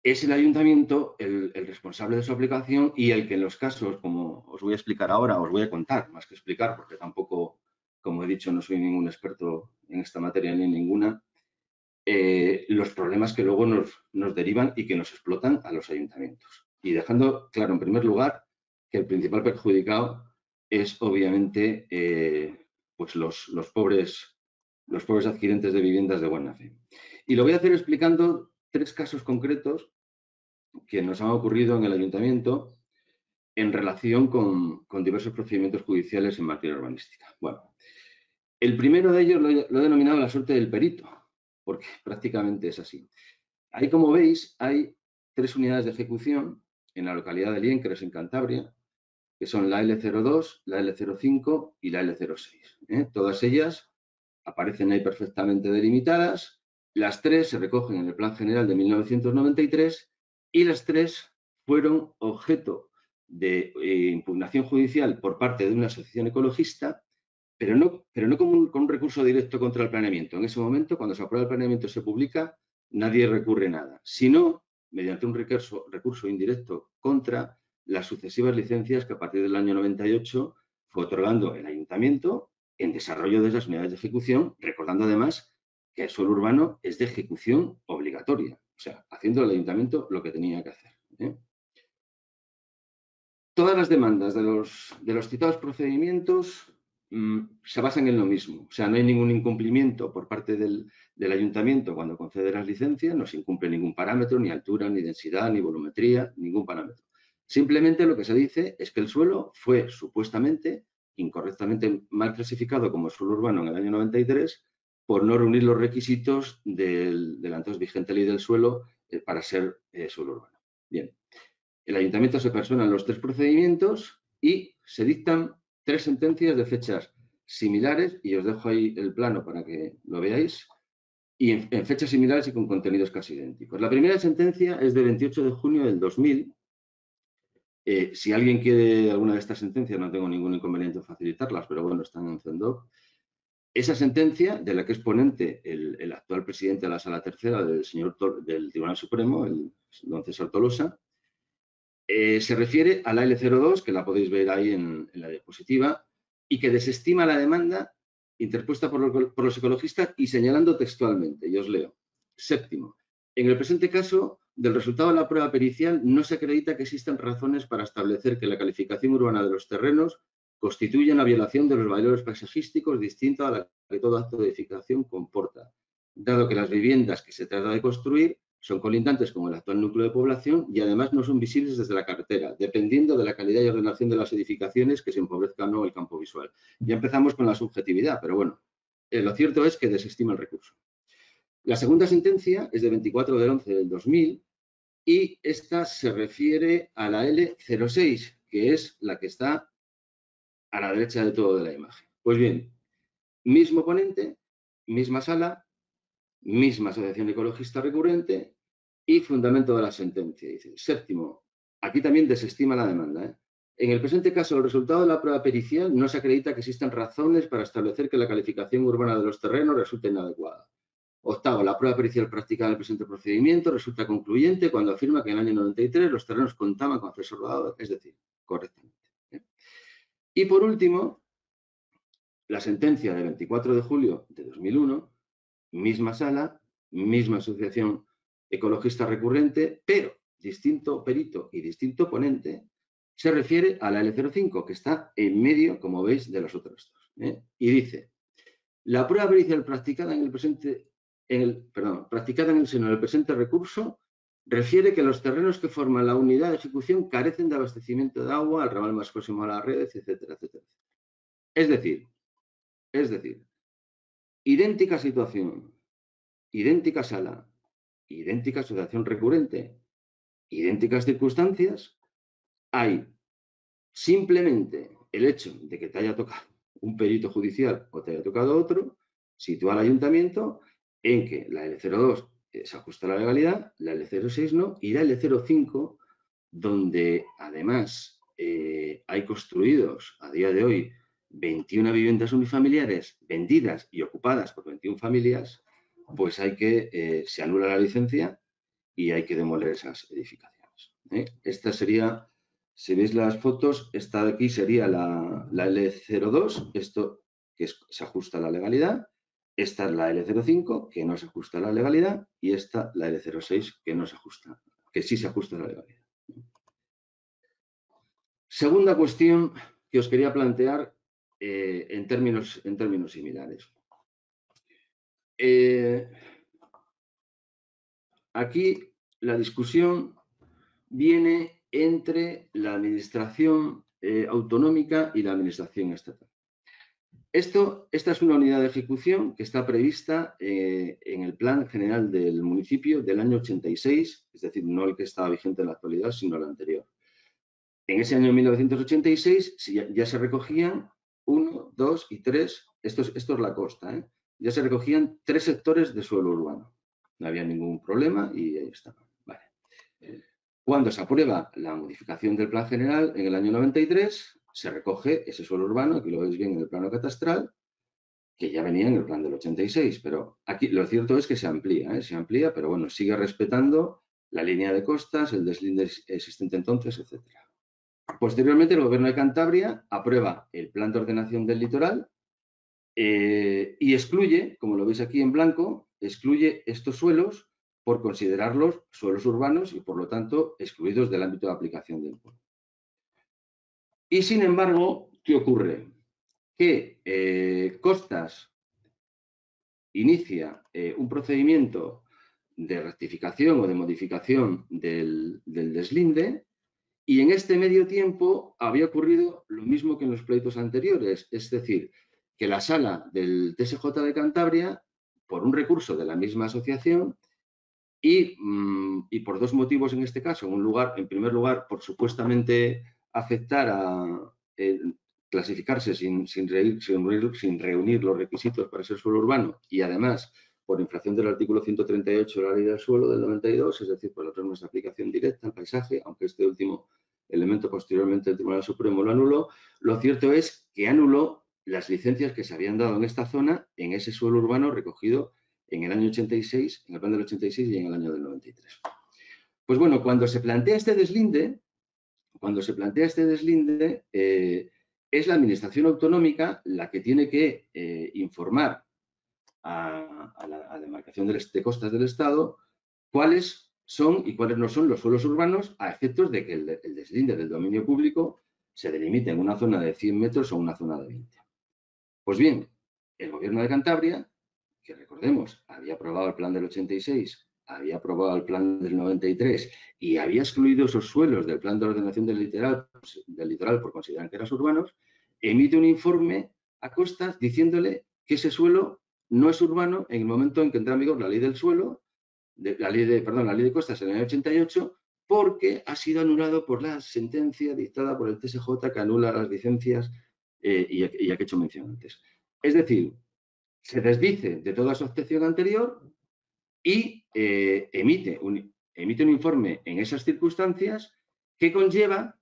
es el ayuntamiento el responsable de su aplicación y el que en los casos, como os voy a explicar ahora, os voy a contar, más que explicar, porque tampoco, como he dicho, no soy ningún experto en esta materia ni en ninguna, los problemas que luego nos derivan y que nos explotan a los ayuntamientos. Y dejando claro, en primer lugar, que el principal perjudicado es, obviamente, pues los pobres adquirentes de viviendas de buena fe. Y lo voy a hacer explicando 3 casos concretos que nos han ocurrido en el ayuntamiento en relación con diversos procedimientos judiciales en materia urbanística. Bueno, el primero de ellos lo he denominado la suerte del perito, porque prácticamente es así. Ahí, como veis, hay 3 unidades de ejecución en la localidad de Liencres, en Cantabria, que son la L02, la L05 y la L06. Todas ellas aparecen ahí perfectamente delimitadas. Las 3 se recogen en el Plan General de 1993 y las 3 fueron objeto de impugnación judicial por parte de una asociación ecologista, pero no con un recurso directo contra el planeamiento. En ese momento, cuando se aprueba el planeamiento y se publica, nadie recurre nada, sino mediante un recurso indirecto contra las sucesivas licencias que a partir del año 98 fue otorgando el ayuntamiento en desarrollo de esas unidades de ejecución, recordando además que el suelo urbano es de ejecución obligatoria, o sea, haciendo el ayuntamiento lo que tenía que hacer. Todas las demandas de los citados procedimientos se basan en lo mismo, o sea, no hay ningún incumplimiento por parte del ayuntamiento cuando concede las licencias, no se incumple ningún parámetro, ni altura, ni densidad, ni volumetría, ningún parámetro. Simplemente lo que se dice es que el suelo fue supuestamente incorrectamente mal clasificado como suelo urbano en el año 93 por no reunir los requisitos de la entonces vigente ley del suelo para ser suelo urbano. Bien, el ayuntamiento se persona en los 3 procedimientos y se dictan 3 sentencias de fechas similares, y os dejo ahí el plano para que lo veáis, y en fechas similares y con contenidos casi idénticos. La primera sentencia es de 28 de junio del 2000. Si alguien quiere alguna de estas sentencias, no tengo ningún inconveniente en facilitarlas, pero bueno, están en CENDOC. Esa sentencia, de la que es ponente el actual presidente de la Sala Tercera del Tribunal Supremo, el don César Tolosa, se refiere a la L02, que la podéis ver ahí en la diapositiva, y que desestima la demanda interpuesta por los ecologistas y señalando textualmente, y os leo. Séptimo, en el presente caso, del resultado de la prueba pericial no se acredita que existan razones para establecer que la calificación urbana de los terrenos constituye una violación de los valores paisajísticos distinta a la que todo acto de edificación comporta, dado que las viviendas que se trata de construir son colindantes con el actual núcleo de población y además no son visibles desde la carretera, dependiendo de la calidad y ordenación de las edificaciones que se empobrezca o no el campo visual. Ya empezamos con la subjetividad, pero bueno, lo cierto es que desestima el recurso. La segunda sentencia es de 24 del 11 del 2000 y esta se refiere a la L06, que es la que está a la derecha de todo de la imagen. Pues bien, mismo ponente, misma sala, misma asociación ecologista recurrente y fundamento de la sentencia. Dice, séptimo, aquí también desestima la demanda. En el presente caso, el resultado de la prueba pericial no se acredita que existan razones para establecer que la calificación urbana de los terrenos resulte inadecuada. Octavo, la prueba pericial practicada en el presente procedimiento resulta concluyente cuando afirma que en el año 93 los terrenos contaban con acceso rodado, es decir, correctamente. Y por último, la sentencia del 24 de julio de 2001, misma sala, misma asociación ecologista recurrente, pero distinto perito y distinto ponente, se refiere a la L05, que está en medio, como veis, de los otros dos. Y dice, la prueba pericial practicada en el seno del presente recurso refiere que los terrenos que forman la unidad de ejecución carecen de abastecimiento de agua al ramal más próximo a la red, etcétera, etcétera. Es decir, idéntica situación, idéntica sala, idéntica asociación recurrente, idénticas circunstancias, hay simplemente el hecho de que te haya tocado un perito judicial o te haya tocado otro, sitúa al ayuntamiento en que la L02 se ajusta a la legalidad, la L06 no, y la L05, donde además hay construidos a día de hoy 21 viviendas unifamiliares vendidas y ocupadas por 21 familias, pues hay que, se anula la licencia y hay que demoler esas edificaciones. Esta sería, si veis las fotos, esta de aquí sería la L02, esto que se ajusta a la legalidad, esta es la L05, que no se ajusta a la legalidad, y esta la L06, que no se ajusta, que sí se ajusta a la legalidad. Segunda cuestión que os quería plantear en términos similares. Aquí la discusión viene entre la administración autonómica y la administración estatal. Esta es una unidad de ejecución que está prevista en el Plan General del Municipio del año 86, es decir, no el que está vigente en la actualidad, sino el anterior. En ese año 1986 ya se recogían 1, 2 y 3, esto es la costa, ya se recogían 3 sectores de suelo urbano. No había ningún problema y ahí estaban. Vale. Cuando se aprueba la modificación del Plan General en el año 93, se recoge ese suelo urbano, aquí lo veis bien en el plano catastral, que ya venía en el plan del 86, pero aquí lo cierto es que se amplía, pero bueno, sigue respetando la línea de costas, el deslinde existente entonces, etcétera. Posteriormente, el Gobierno de Cantabria aprueba el Plan de Ordenación del Litoral y excluye, como lo veis aquí en blanco, excluye estos suelos por considerarlos suelos urbanos y, por lo tanto, excluidos del ámbito de aplicación del PON. Y, sin embargo, ¿qué ocurre? Que Costas inicia un procedimiento de rectificación o de modificación del deslinde. Y en este medio tiempo había ocurrido lo mismo que en los pleitos anteriores, es decir, que la sala del TSJ de Cantabria, por un recurso de la misma asociación y por 2 motivos en este caso, en primer lugar, por supuestamente afectar a clasificarse sin reunir los requisitos para ser suelo urbano y además por infracción del artículo 138 de la Ley del Suelo del 92, es decir, por las normas de aplicación directa al paisaje, aunque este último elemento posteriormente el Tribunal Supremo lo anuló, lo cierto es que anuló las licencias que se habían dado en esta zona en ese suelo urbano recogido en el año 86, en el plan del 86 y en el año del 93. Pues bueno, cuando se plantea este deslinde, es la administración autonómica la que tiene que informar a la demarcación de costas del Estado cuáles son y cuáles no son los suelos urbanos a efectos de que el deslinde del dominio público se delimite en una zona de 100 metros o una zona de 20. Pues bien, el Gobierno de Cantabria, que recordemos, había aprobado el plan del 86, había aprobado el plan del 93 y había excluido esos suelos del plan de ordenación del litoral por considerar que eran urbanos, emite un informe a Costas diciéndole que ese suelo no es urbano en el momento en que entra en vigor la ley del suelo, la ley de Costas en el año 88, porque ha sido anulado por la sentencia dictada por el TSJ que anula las licencias y a que he hecho mención antes. Es decir, se desdice de toda su actuación anterior y emite un informe en esas circunstancias que conlleva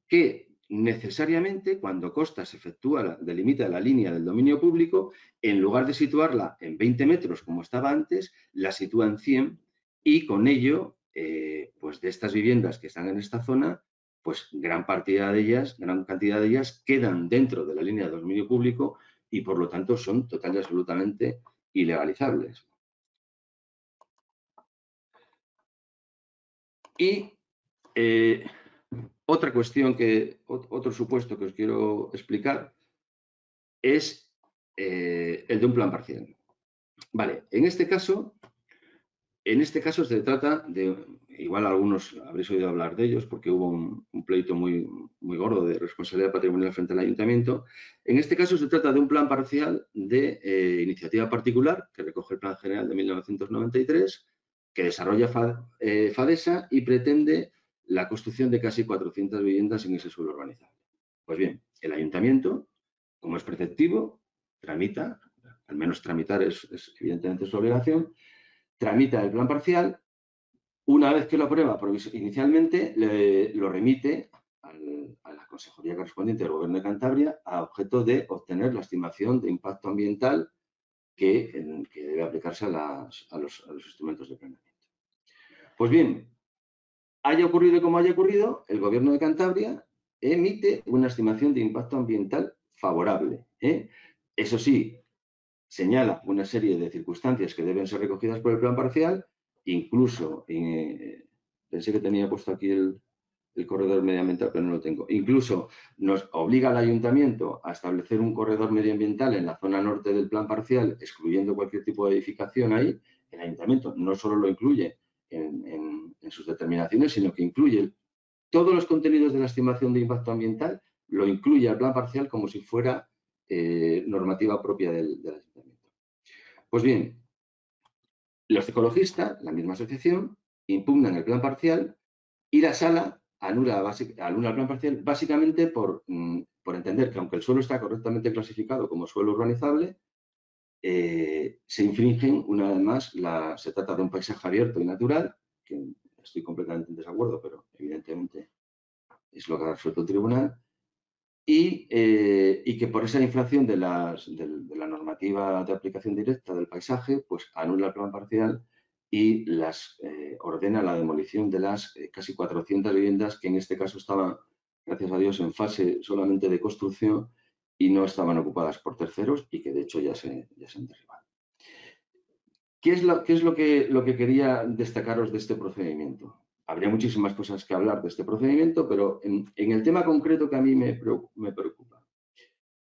que necesariamente cuando Costas delimita la línea del dominio público, en lugar de situarla en 20 metros como estaba antes, la sitúa en 100 y con ello, pues de estas viviendas que están en esta zona, pues gran cantidad de ellas quedan dentro de la línea de dominio público y por lo tanto son total y absolutamente ilegalizables. Y otra cuestión otro supuesto que os quiero explicar es el de un plan parcial. Vale, en este caso se trata de, igual algunos habréis oído hablar de ellos porque hubo un pleito muy gordo de responsabilidad patrimonial frente al ayuntamiento. En este caso se trata de un plan parcial de iniciativa particular que recoge el Plan General de 1993, que desarrolla FADESA y pretende la construcción de casi 400 viviendas en ese suelo urbanizable. Pues bien, el ayuntamiento, como es preceptivo, tramita, al menos tramitar es evidentemente su obligación, tramita el plan parcial. Una vez que lo aprueba inicialmente, lo remite a la consejería correspondiente del Gobierno de Cantabria a objeto de obtener la estimación de impacto ambiental que debe aplicarse a los instrumentos de planeamiento. Pues bien, haya ocurrido como haya ocurrido, el Gobierno de Cantabria emite una estimación de impacto ambiental favorable. Eso sí, señala una serie de circunstancias que deben ser recogidas por el plan parcial, incluso, pensé que tenía puesto aquí el corredor medioambiental, pero no lo tengo. Incluso nos obliga al ayuntamiento a establecer un corredor medioambiental en la zona norte del plan parcial, excluyendo cualquier tipo de edificación ahí. El ayuntamiento no solo lo incluye en sus determinaciones, sino que incluye todos los contenidos de la estimación de impacto ambiental, lo incluye al plan parcial como si fuera normativa propia del ayuntamiento. Pues bien, los ecologistas, la misma asociación, impugnan el plan parcial y la sala anula el plan parcial básicamente por entender que aunque el suelo está correctamente clasificado como suelo urbanizable, se infringen una vez más, se trata de un paisaje abierto y natural, que estoy completamente en desacuerdo, pero evidentemente es lo que ha resuelto el tribunal, y que por esa infracción de la normativa de aplicación directa del paisaje, pues anula el plan parcial y ordena la demolición de las casi 400 viviendas que en este caso estaban, gracias a Dios, en fase solamente de construcción y no estaban ocupadas por terceros y que de hecho ya se han derribado. ¿Qué es lo que quería destacaros de este procedimiento? Habría muchísimas cosas que hablar de este procedimiento, pero en el tema concreto que a mí me preocupa.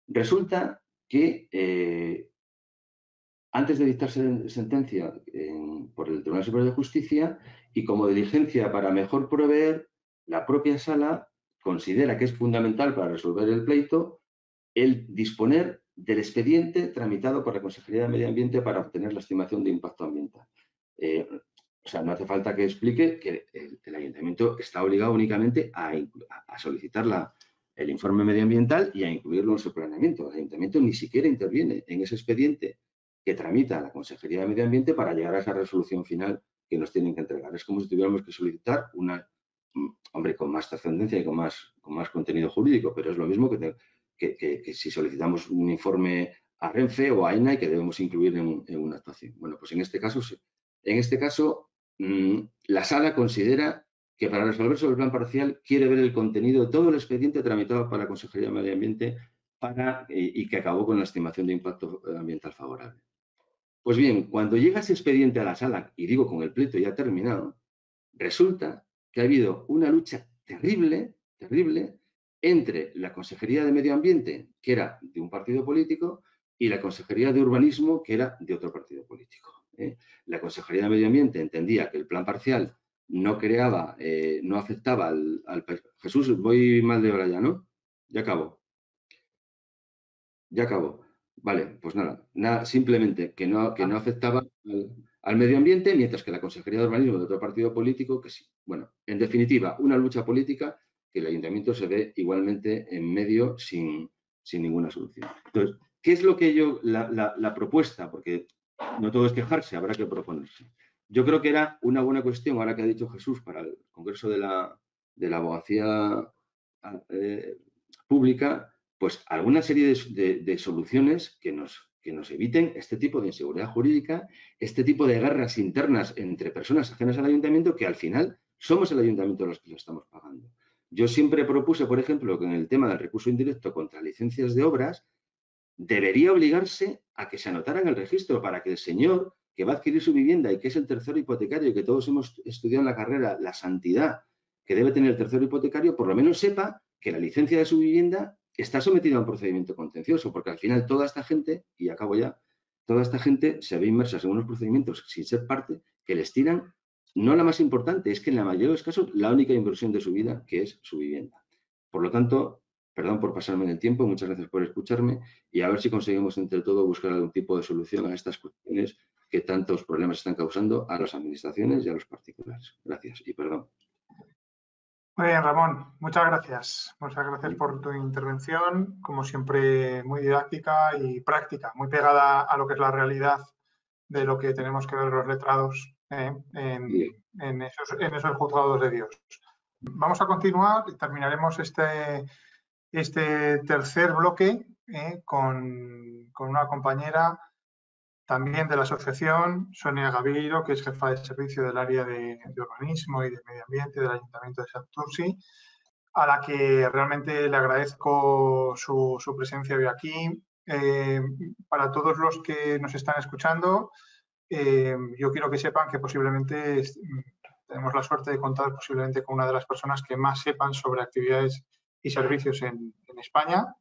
Resulta que antes de dictarse sentencia por el Tribunal Superior de Justicia y como diligencia para mejor proveer, la propia sala considera que es fundamental para resolver el pleito el disponer del expediente tramitado por la Consejería de Medio Ambiente para obtener la estimación de impacto ambiental. O sea, no hace falta que explique que el ayuntamiento está obligado únicamente a solicitar el informe medioambiental y a incluirlo en su planeamiento. El ayuntamiento ni siquiera interviene en ese expediente que tramita la Consejería de Medio Ambiente para llegar a esa resolución final que nos tienen que entregar. Es como si tuviéramos que solicitar hombre, con más trascendencia y con más contenido jurídico, pero es lo mismo que si solicitamos un informe a Renfe o a AENA y que debemos incluir en una actuación. Bueno, pues en este caso sí. En este caso, la sala considera que para resolver sobre el plan parcial quiere ver el contenido de todo el expediente tramitado para la Consejería de Medio Ambiente y que acabó con la estimación de impacto ambiental favorable. Pues bien, cuando llega ese expediente a la sala, y digo con el pleito ya terminado, resulta que ha habido una lucha terrible entre la Consejería de Medio Ambiente, que era de un partido político, y la Consejería de Urbanismo, que era de otro partido político. La Consejería de Medio Ambiente entendía que el plan parcial no creaba, no afectaba al... Jesús, voy mal de hora ya, ¿no? Ya acabo. Ya acabo. Vale, pues nada, simplemente que no afectaba al medio ambiente, mientras que la Consejería de Urbanismo de otro partido político que sí. Bueno, en definitiva, una lucha política que el Ayuntamiento se ve igualmente en medio sin ninguna solución. Entonces, ¿qué es lo que la propuesta? Porque no todo es quejarse, habrá que proponerse. Yo creo que era una buena cuestión, ahora que ha dicho Jesús, para el Congreso de la Abogacía Pública, pues alguna serie de soluciones que nos eviten este tipo de inseguridad jurídica, este tipo de guerras internas entre personas ajenas al ayuntamiento, que al final somos el ayuntamiento los que lo estamos pagando. Yo siempre propuse, por ejemplo, que en el tema del recurso indirecto contra licencias de obras, debería obligarse a que se anotara en el registro para que el señor que va a adquirir su vivienda y que es el tercero hipotecario, que todos hemos estudiado en la carrera, la santidad que debe tener el tercero hipotecario, por lo menos sepa que la licencia de su vivienda está sometida a un procedimiento contencioso, porque al final toda esta gente, y acabo ya, toda esta gente se ve inmersa en unos procedimientos sin ser parte que les tiran, no la más importante, es que en la mayoría de los casos la única inversión de su vida, que es su vivienda. Por lo tanto, perdón por pasarme en el tiempo, muchas gracias por escucharme y a ver si conseguimos entre todos buscar algún tipo de solución a estas cuestiones que tantos problemas están causando a las administraciones y a los particulares. Gracias y perdón. Muy bien, Ramón, muchas gracias. Muchas gracias por tu intervención, como siempre muy didáctica y práctica, muy pegada a lo que es la realidad de lo que tenemos que ver los letrados en esos juzgados de Dios. Vamos a continuar y terminaremos este tercer bloque con una compañera también de la asociación, Sonia Gavirio, que es jefa de servicio del área de urbanismo y de medio ambiente del Ayuntamiento de Santurtzi, a la que realmente le agradezco su presencia hoy aquí. Para todos los que nos están escuchando, yo quiero que sepan que posiblemente tenemos la suerte de contar posiblemente con una de las personas que más sepan sobre actividades y servicios en España,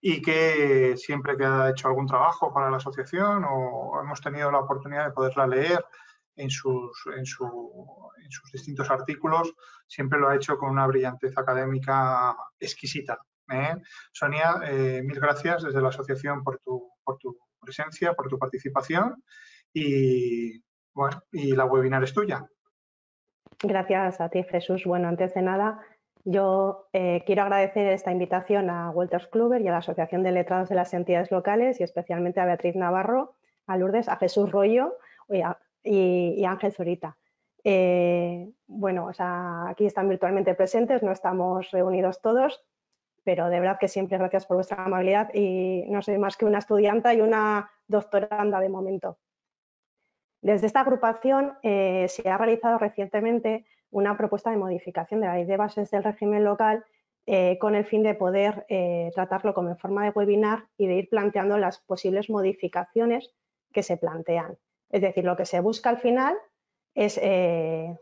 y que siempre que ha hecho algún trabajo para la asociación o hemos tenido la oportunidad de poderla leer en sus distintos artículos, siempre lo ha hecho con una brillantez académica exquisita. Sonia, mil gracias desde la asociación por tu presencia, por tu participación y, bueno, y la webinar es tuya. Gracias a ti, Jesús. Bueno, antes de nada, yo quiero agradecer esta invitación a Wolters Kluwer y a la Asociación de Letrados de las Entidades Locales y especialmente a Beatriz Navarro, a Lourdes, a Jesús Rollo y a Ángel Zorita. Bueno, o sea, aquí están virtualmente presentes, no estamos reunidos todos, pero de verdad que siempre gracias por vuestra amabilidad y no soy más que una estudianta y una doctoranda de momento. Desde esta agrupación se ha realizado recientemente una propuesta de modificación de la Ley de Bases del Régimen Local con el fin de poder tratarlo como en forma de webinar y de ir planteando las posibles modificaciones que se plantean. Es decir, lo que se busca al final es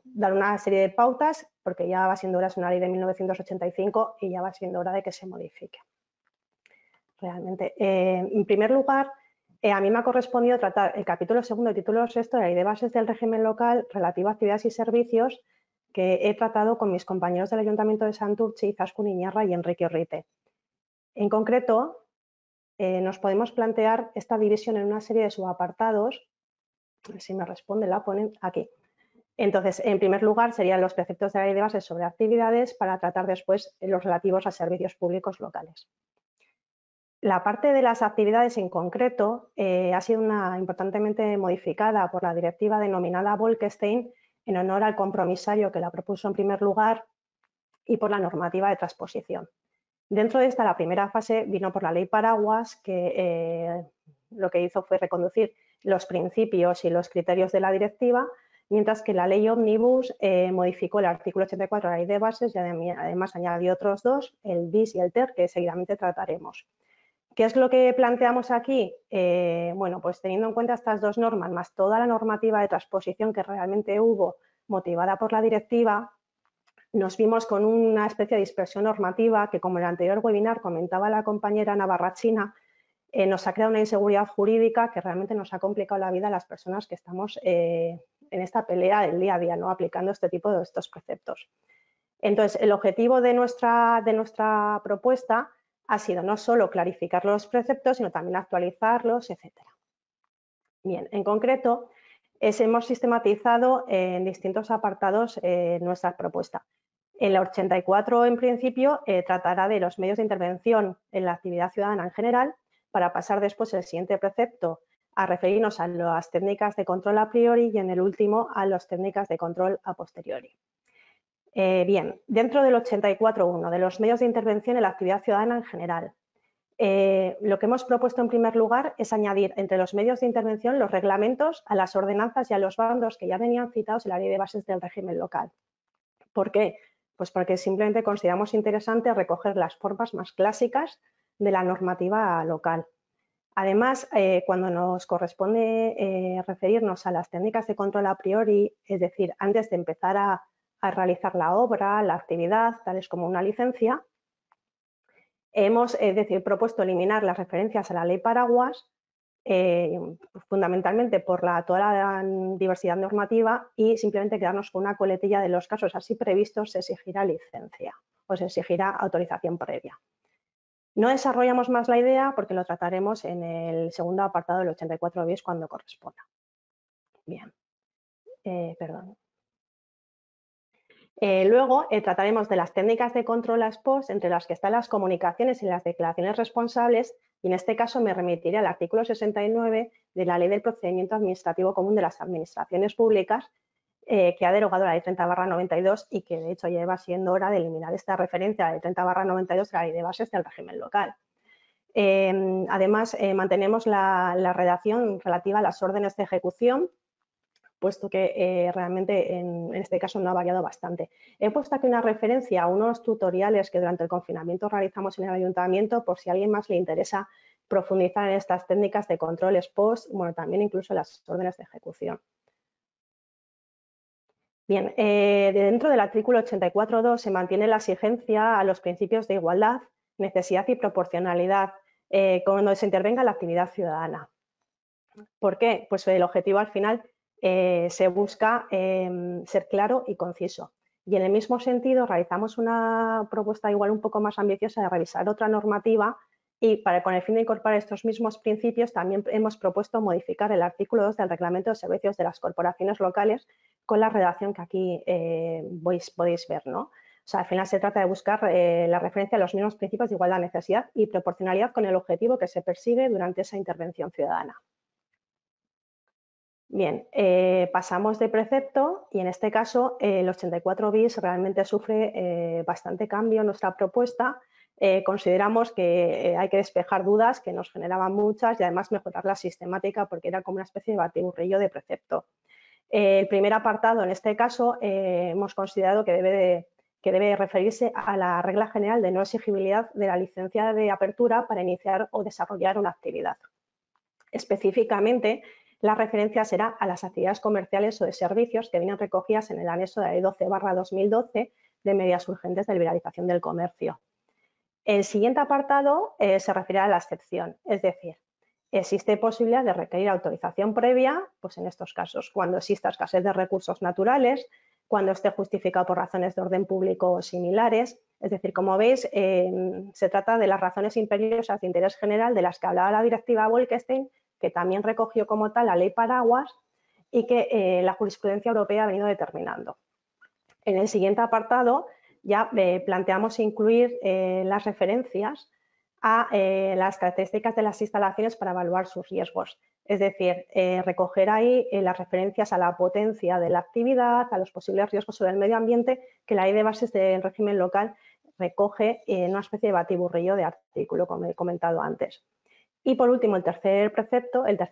dar una serie de pautas, porque ya va siendo hora, es una ley de 1985 y ya va siendo hora de que se modifique. Realmente, en primer lugar, a mí me ha correspondido tratar el capítulo segundo y título sexto de la Ley de Bases del Régimen Local relativo a actividades y servicios que he tratado con mis compañeros del Ayuntamiento de Santurtzi, Izaskun Iñarra y Enrique Orrite. En concreto, nos podemos plantear esta división en una serie de subapartados. A ver si me responde la ponen aquí. Entonces, en primer lugar, serían los preceptos de la Ley de Bases sobre actividades para tratar después los relativos a servicios públicos locales. La parte de las actividades en concreto ha sido importantemente modificada por la directiva denominada Bolkestein en honor al compromisario que la propuso en primer lugar y por la normativa de transposición. Dentro de esta, la primera fase vino por la ley Paraguas, que lo que hizo fue reconducir los principios y los criterios de la directiva, mientras que la ley Omnibus modificó el artículo 84 de la ley de bases y además añadió otros dos, el BIS y el TER, que seguidamente trataremos. ¿Qué es lo que planteamos aquí? Bueno, pues teniendo en cuenta estas dos normas, más toda la normativa de transposición que realmente hubo motivada por la directiva, nos vimos con una especie de dispersión normativa que, como en el anterior webinar comentaba la compañera Navarrachina, nos ha creado una inseguridad jurídica que realmente nos ha complicado la vida a las personas que estamos en esta pelea del día a día, ¿no? Aplicando este tipo de estos preceptos. Entonces, el objetivo de nuestra propuesta ha sido no solo clarificar los preceptos, sino también actualizarlos, etcétera. Bien, en concreto, hemos sistematizado en distintos apartados nuestra propuesta. En la 84, en principio, tratará de los medios de intervención en la actividad ciudadana en general, para pasar después el siguiente precepto a referirnos a las técnicas de control a priori y en el último a las técnicas de control a posteriori. Bien, dentro del 84.1, de los medios de intervención en la actividad ciudadana en general, lo que hemos propuesto en primer lugar es añadir entre los medios de intervención los reglamentos a las ordenanzas y a los bandos que ya venían citados en la Ley de Bases del Régimen Local. ¿Por qué? Pues porque simplemente consideramos interesante recoger las formas más clásicas de la normativa local. Además, cuando nos corresponde referirnos a las técnicas de control a priori, es decir, antes de empezar a realizar la obra, la actividad, tales como una licencia, hemos propuesto eliminar las referencias a la ley paraguas, fundamentalmente por toda la diversidad normativa, y simplemente quedarnos con una coletilla de los casos así previstos se exigirá licencia o se exigirá autorización previa. No desarrollamos más la idea porque lo trataremos en el segundo apartado del 84 bis cuando corresponda. Bien, perdón. Luego trataremos de las técnicas de control ex post, entre las que están las comunicaciones y las declaraciones responsables, y en este caso me remitiré al artículo 69 de la Ley del Procedimiento Administrativo Común de las Administraciones Públicas, que ha derogado la Ley 30/92 y que de hecho lleva siendo hora de eliminar esta referencia a la Ley 30/92 de la Ley de Bases del Régimen Local. Además, mantenemos la redacción relativa a las órdenes de ejecución, puesto que realmente en este caso no ha variado bastante. He puesto aquí una referencia a unos tutoriales que durante el confinamiento realizamos en el ayuntamiento, por si a alguien más le interesa profundizar en estas técnicas de control ex post, bueno, también incluso las órdenes de ejecución. Bien, dentro del artículo 84.2 se mantiene la exigencia a los principios de igualdad, necesidad y proporcionalidad cuando se intervenga en la actividad ciudadana. ¿Por qué? Pues el objetivo al final se busca ser claro y conciso. Y en el mismo sentido realizamos una propuesta igual un poco más ambiciosa de revisar otra normativa y con el fin de incorporar estos mismos principios también hemos propuesto modificar el artículo 2 del Reglamento de Servicios de las Corporaciones Locales con la redacción que aquí podéis ver, ¿no? O sea, al final se trata de buscar la referencia a los mismos principios de igualdad, necesidad y proporcionalidad con el objetivo que se persigue durante esa intervención ciudadana. Bien, pasamos de precepto y en este caso el 84 bis realmente sufre bastante cambio en nuestra propuesta. Consideramos que hay que despejar dudas que nos generaban muchas y además mejorar la sistemática porque era como una especie de batiburrillo de precepto. El primer apartado en este caso hemos considerado que debe referirse a la regla general de no exigibilidad de la licencia de apertura para iniciar o desarrollar una actividad. Específicamente, la referencia será a las actividades comerciales o de servicios que vienen recogidas en el anexo de la Ley 12/2012 de medidas urgentes de liberalización del comercio. El siguiente apartado se refiere a la excepción, es decir, existe posibilidad de requerir autorización previa, pues en estos casos, cuando exista escasez de recursos naturales, cuando esté justificado por razones de orden público o similares. Es decir, como veis, se trata de las razones imperiosas de interés general de las que hablaba la directiva Bolkestein, que también recogió como tal la ley paraguas y que la jurisprudencia europea ha venido determinando. En el siguiente apartado ya planteamos incluir las referencias a las características de las instalaciones para evaluar sus riesgos. Es decir, recoger ahí las referencias a la potencia de la actividad, a los posibles riesgos sobre el medio ambiente que la Ley de Bases del Régimen Local recoge en una especie de batiburrillo de artículo, como he comentado antes. Y por último, el tercer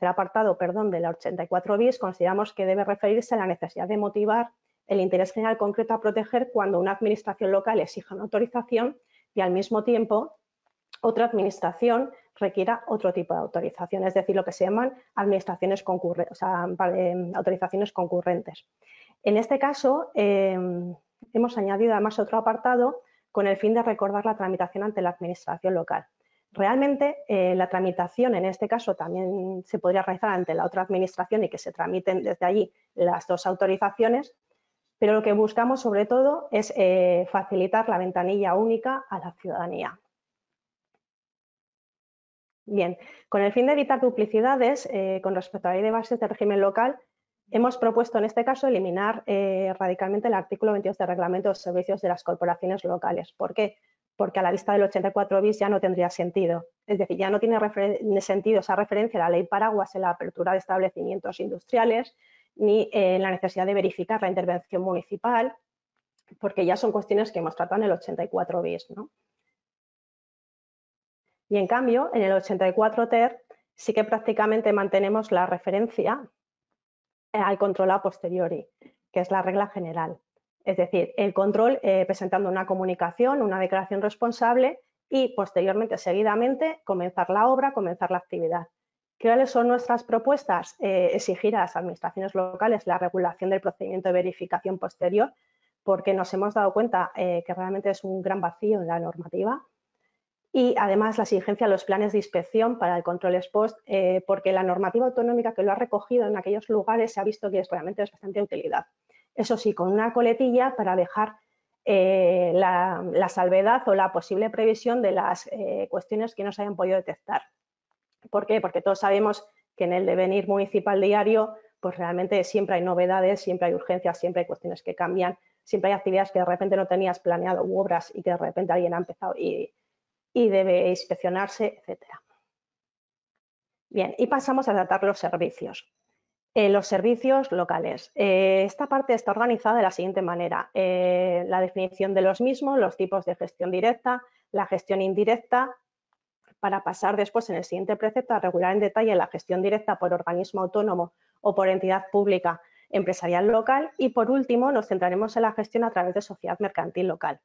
apartado, de la 84 bis, consideramos que debe referirse a la necesidad de motivar el interés general concreto a proteger cuando una administración local exija una autorización y al mismo tiempo otra administración requiera otro tipo de autorización, es decir, lo que se llaman autorizaciones concurrentes. En este caso, hemos añadido además otro apartado con el fin de recordar la tramitación ante la administración local. Realmente la tramitación en este caso también se podría realizar ante la otra administración y que se tramiten desde allí las dos autorizaciones, pero lo que buscamos sobre todo es facilitar la ventanilla única a la ciudadanía. Bien, con el fin de evitar duplicidades con respecto a la ley de bases de régimen local, hemos propuesto en este caso eliminar radicalmente el artículo 22 del Reglamento de Servicios de las Corporaciones Locales. ¿Por qué? Porque a la vista del 84 bis ya no tendría sentido. Es decir, ya no tiene sentido esa referencia a la ley paraguas en la apertura de establecimientos industriales ni en la necesidad de verificar la intervención municipal, porque ya son cuestiones que hemos tratado en el 84 bis, ¿no? Y en cambio, en el 84 ter sí que prácticamente mantenemos la referencia al control a posteriori, que es la regla general. Es decir, el control presentando una comunicación, una declaración responsable y posteriormente, seguidamente, comenzar la obra, comenzar la actividad. ¿Cuáles son nuestras propuestas? Exigir a las administraciones locales la regulación del procedimiento de verificación posterior, porque nos hemos dado cuenta que realmente es un gran vacío en la normativa. Y además la exigencia de los planes de inspección para el control ex post, porque la normativa autonómica que lo ha recogido en aquellos lugares se ha visto que es realmente de bastante utilidad. Eso sí, con una coletilla para dejar la salvedad o la posible previsión de las cuestiones que no se hayan podido detectar. ¿Por qué? Porque todos sabemos que en el devenir municipal diario, pues realmente siempre hay novedades, siempre hay urgencias, siempre hay cuestiones que cambian, siempre hay actividades que de repente no tenías planeado u obras y que de repente alguien ha empezado y debe inspeccionarse, etcétera. Bien, y pasamos a tratar los servicios. Los servicios locales. Esta parte está organizada de la siguiente manera. La definición de los mismos, los tipos de gestión directa, la gestión indirecta, para pasar después en el siguiente precepto a regular en detalle la gestión directa por organismo autónomo o por entidad pública empresarial local y por último nos centraremos en la gestión a través de sociedad mercantil local.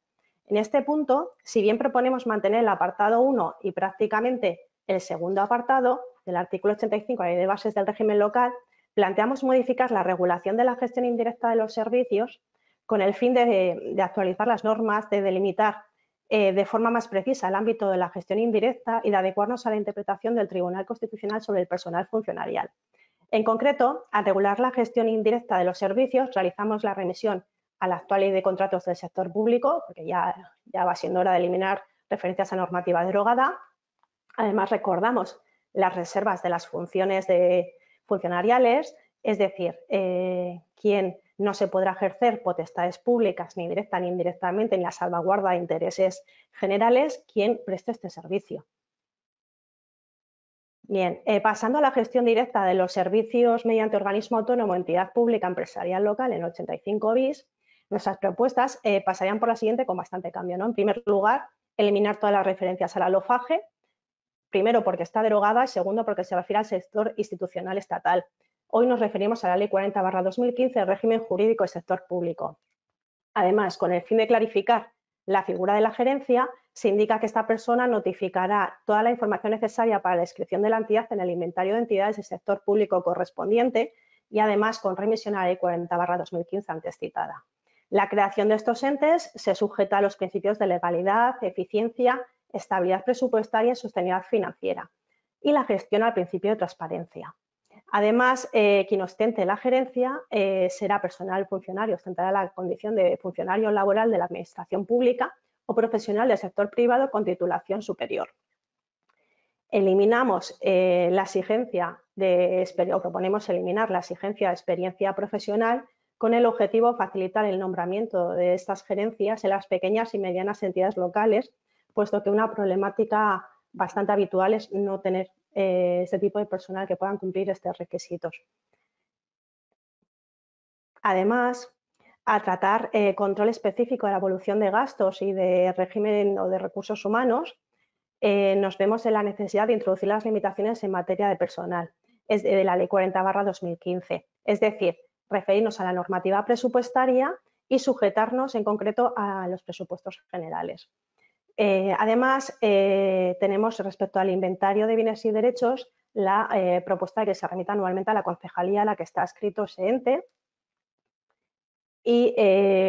En este punto, si bien proponemos mantener el apartado 1 y prácticamente el segundo apartado del artículo 85 de la Ley de Bases del Régimen Local, planteamos modificar la regulación de la gestión indirecta de los servicios con el fin de actualizar las normas, de delimitar de forma más precisa el ámbito de la gestión indirecta y de adecuarnos a la interpretación del Tribunal Constitucional sobre el personal funcionarial. En concreto, al regular la gestión indirecta de los servicios, realizamos la remisión a la actual ley de contratos del sector público, porque ya va siendo hora de eliminar referencias a normativa derogada. Además, recordamos las reservas de las funciones funcionariales, es decir, quien no se podrá ejercer potestades públicas ni directa ni indirectamente en la salvaguarda de intereses generales, quien preste este servicio. Bien, pasando a la gestión directa de los servicios mediante organismo autónomo, entidad pública, empresarial local en 85 bis, nuestras propuestas pasarían por la siguiente con bastante cambio, ¿no? En primer lugar, eliminar todas las referencias a la LOFAGE, primero porque está derogada y segundo porque se refiere al sector institucional estatal. Hoy nos referimos a la Ley 40/2015 del régimen jurídico del sector público. Además, con el fin de clarificar la figura de la gerencia, se indica que esta persona notificará toda la información necesaria para la inscripción de la entidad en el inventario de entidades del sector público correspondiente y además con remisión a la Ley 40/2015 antes citada. La creación de estos entes se sujeta a los principios de legalidad, eficiencia, estabilidad presupuestaria y sostenibilidad financiera y la gestión al principio de transparencia. Además, quien ostente la gerencia será personal funcionario, ostentará la condición de funcionario laboral de la administración pública o profesional del sector privado con titulación superior. Eliminamos la exigencia o proponemos eliminar la exigencia de experiencia profesional con el objetivo de facilitar el nombramiento de estas gerencias en las pequeñas y medianas entidades locales, puesto que una problemática bastante habitual es no tener este tipo de personal que puedan cumplir estos requisitos. Además, a tratar control específico de la evolución de gastos y de régimen o de recursos humanos, nos vemos en la necesidad de introducir las limitaciones en materia de personal de la Ley 40/2015, es decir, referirnos a la normativa presupuestaria y sujetarnos en concreto a los presupuestos generales. Además, tenemos respecto al inventario de bienes y derechos la propuesta de que se remita anualmente a la concejalía a la que está adscrito ese ente y,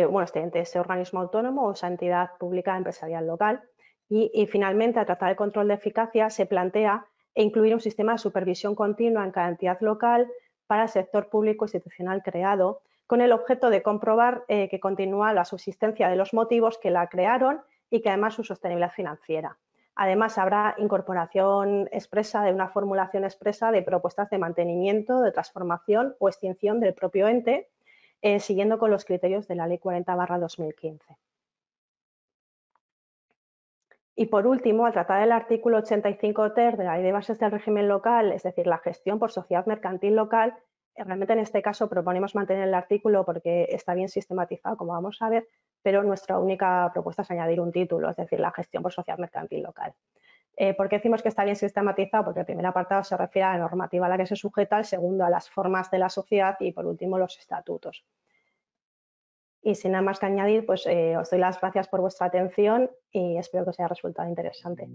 bueno, este ente, ese organismo autónomo o esa entidad pública empresarial local Y finalmente, al tratar el control de eficacia, se plantea incluir un sistema de supervisión continua en cada entidad local para el sector público institucional creado, con el objeto de comprobar que continúa la subsistencia de los motivos que la crearon y que además su sostenibilidad financiera. Además, habrá incorporación expresa de una formulación expresa de propuestas de mantenimiento, de transformación o extinción del propio ente, siguiendo con los criterios de la Ley 40/2015. Y por último, al tratar el artículo 85 ter de la Ley de Bases del Régimen Local, es decir, la gestión por sociedad mercantil local, realmente en este caso proponemos mantener el artículo porque está bien sistematizado, como vamos a ver, pero nuestra única propuesta es añadir un título, es decir, la gestión por sociedad mercantil local. ¿Por qué decimos que está bien sistematizado? Porque el primer apartado se refiere a la normativa a la que se sujeta, el segundo a las formas de la sociedad y por último los estatutos. Y sin nada más que añadir, pues os doy las gracias por vuestra atención y espero que os haya resultado interesante.